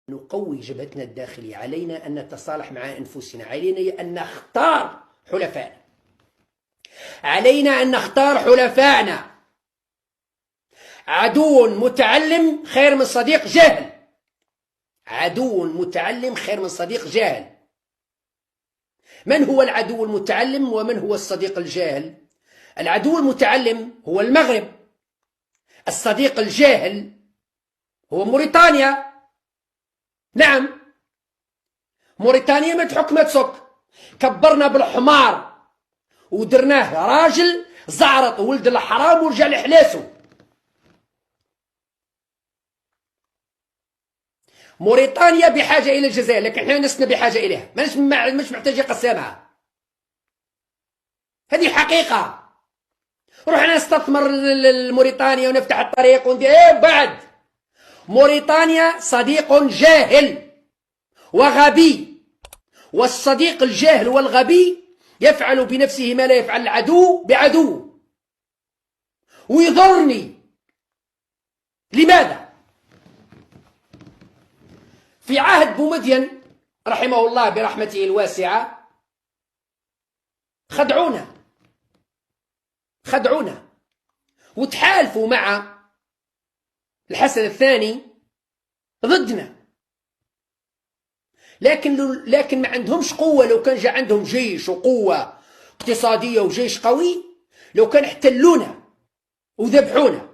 نقوي جبهتنا الداخلية. علينا أن نتصالح مع أنفسنا، علينا أن نختار حلفائنا، علينا أن نختار حلفائنا. عدو متعلم خير من صديق جاهل، عدو متعلم خير من صديق جاهل. من هو العدو المتعلم ومن هو الصديق الجاهل؟ العدو المتعلم هو المغرب، الصديق الجاهل هو موريتانيا. نعم، موريتانيا ما تحك ما تسك، كبرنا بالحمار ودرناه راجل زعرط ولد الحرام ورجع لحلاسو. موريتانيا بحاجة إلى الجزائر، لكن احنا نسنا بحاجة إليها، مش محتاج يقسمها. هذه حقيقة. روح نستثمر موريتانيا ونفتح الطريق وندير بعد. موريتانيا صديق جاهل وغبي، والصديق الجاهل والغبي يفعل بنفسه ما لا يفعل العدو بعدو ويضرني. لماذا؟ في عهد بومدين رحمه الله برحمته الواسعة خدعونا وتحالفوا مع الحسن الثاني ضدنا، لكن ما عندهمش قوة. لو كان جاء عندهم جيش وقوة اقتصادية وجيش قوي لو كان احتلونا وذبحونا.